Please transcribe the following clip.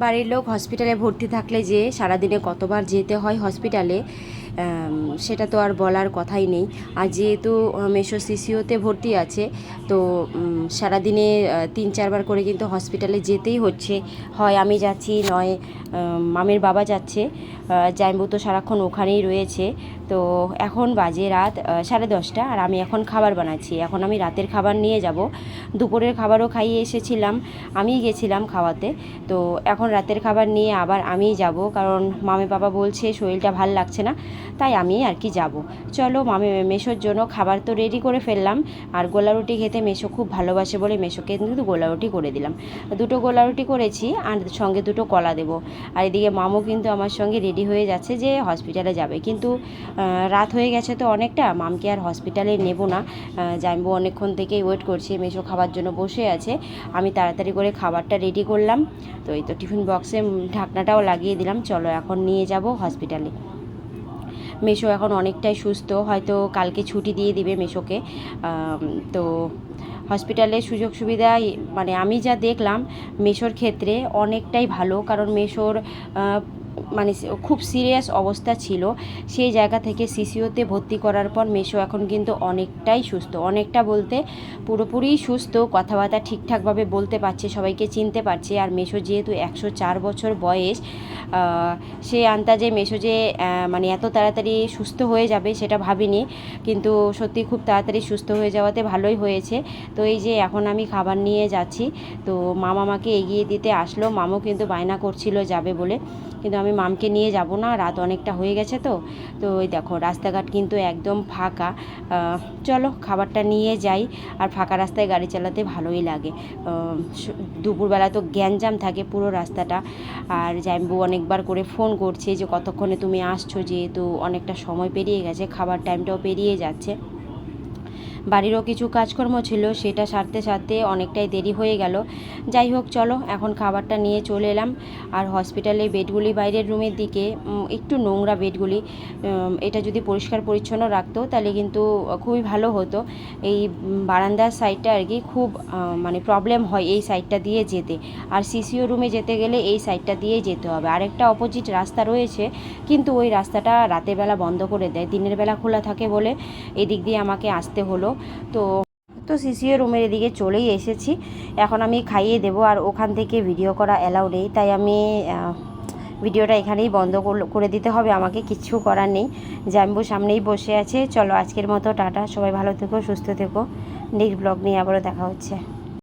বাড়ির লোক হসপিটালে ভর্তি থাকলে যে সারাদিনে কতবার যেতে হয় হসপিটালে, সেটা তো আর বলার কথাই নেই। আর যেহেতু মেসো সিসিওতে ভর্তি আছে, তো সারাদিনে 3-4বার করে কিন্তু হসপিটালে যেতেই হচ্ছে। হয় আমি যাচ্ছি, নয় মামের বাবা যাচ্ছে। জাইম্বু তো সারাক্ষণ ওখানেই রয়েছে। তো এখন বাজে রাত 10:30, আর আমি এখন খাবার বানাচ্ছি। এখন আমি রাতের খাবার নিয়ে যাব। দুপুরের খাবারও খাইয়ে এসেছিলাম, আমিই গেছিলাম খাওয়াতে। তো এখন রাতের খাবার নিয়ে আবার আমিই যাব, কারণ মামে বাবা বলছে শরীরটা ভাল লাগছে না, তাই আমি আর কি যাব। চলো, মেসোর জন্য খাবার তো রেডি করে ফেললাম। আর গোলা রুটি খেতে মেসো খুব ভালোবাসে বলে মেসোকে কিন্তু গোলা রুটি করে দিলাম। 2টো গোলা রুটি করেছি, আর সঙ্গে 2টো কলা দেবো। আর এদিকে মামু কিন্তু আমার সঙ্গে রেডি হয়ে যাচ্ছে যে হসপিটালে যাবে, কিন্তু রাত হয়ে গেছে তো অনেকটা, মামকে আর হসপিটালে নেব না। জানবো অনেকক্ষণ থেকেই ওয়েট করছি, মেসো খাবার জন্য বসে আছে। আমি তাড়াতাড়ি করে খাবারটা রেডি করলাম। তো এই তো টিফিন বক্সে ঢাকনাটাও লাগিয়ে দিলাম। চলো এখন নিয়ে যাব হসপিটালে। মেসো এখন অনেকটাই সুস্থ, হয়তো কালকে ছুটি দিয়ে দিবে মেসোকে। তো হসপিটালের সুযোগ সুবিধা মানে আমি যা দেখলাম মেসোর ক্ষেত্রে অনেকটাই ভালো, কারণ মেসোর মানে খুব সিরিয়াস অবস্থা ছিল। সেই জায়গা থেকে সিসিওতে ভর্তি করার পর মেসো এখন কিন্তু অনেকটাই সুস্থ, অনেকটা বলতে পুরোপুরি সুস্থ। কথাবার্তা ঠিকঠাকভাবে বলতে পারছে, সবাইকে চিনতে পারছে। আর মেসো যেহেতু 104 বছর বয়স, সে আন্দাজে মেসো যে মানে এত তাড়াতাড়ি সুস্থ হয়ে যাবে সেটা ভাবিনি, কিন্তু সত্যি খুব তাড়াতাড়ি সুস্থ হয়ে যাওয়াতে ভালোই হয়েছে। তো এই যে এখন আমি খাবার নিয়ে যাচ্ছি, তো মামা আমাকে এগিয়ে দিতে আসলো। মামও কিন্তু বায়না করছিল যাবে বলে, কিন্তু আমি মামকে নিয়ে যাব না, রাত অনেকটা হয়ে গেছে। তো ওই দেখো রাস্তাঘাট কিন্তু একদম ফাঁকা। চলো খাবারটা নিয়ে যাই। আর ফাঁকা রাস্তায় গাড়ি চালাতে ভালোই লাগে। দুপুরবেলা তো গ্যাঞ্জাম থাকে পুরো রাস্তাটা। আর জাম্বু অনেকবার করে ফোন করছে যে কতক্ষণে তুমি আসছো, যেহেতু অনেকটা সময় পেরিয়ে গেছে, খাবার টাইমটাও পেরিয়ে যাচ্ছে। বাড়িরও কিছু কাজকর্ম ছিল, সেটা সারতে সারতে অনেকটাই দেরি হয়ে গেল। যাই হোক, চলো এখন খাবারটা নিয়ে চলে এলাম। আর হসপিটালের বেডগুলি বাইরের রুমের দিকে একটু নোংরা বেডগুলি, এটা যদি পরিষ্কার পরিচ্ছন্ন রাখতো তাহলে কিন্তু খুবই ভালো হতো। এই বারান্দার সাইডটা আর কি খুব মানে প্রবলেম হয় এই সাইডটা দিয়ে যেতে। আর সিসিও রুমে যেতে গেলে এই সাইডটা দিয়ে যেতে হবে। আরেকটা অপোজিট রাস্তা রয়েছে, কিন্তু ওই রাস্তাটা রাতের বেলা বন্ধ করে দেয়, দিনের বেলা খোলা থাকে বলে এদিক দিয়ে আমাকে আসতে হলো। তো তো সিসিও রুমের এদিকে চলেই এসেছি। এখন আমি খাইয়ে দেবো, আর ওখান থেকে ভিডিও করা অ্যালাউ নেই, তাই আমি ভিডিওটা এখানেই বন্ধ করে দিতে হবে আমাকে, কিচ্ছু করার নেই। জাম্বু সামনেই বসে আছে। চলো আজকের মতো টাটা, সবাই ভালো থেকো, সুস্থ থেকো। নেক্সট ব্লগ নিয়ে আবারও দেখা হচ্ছে।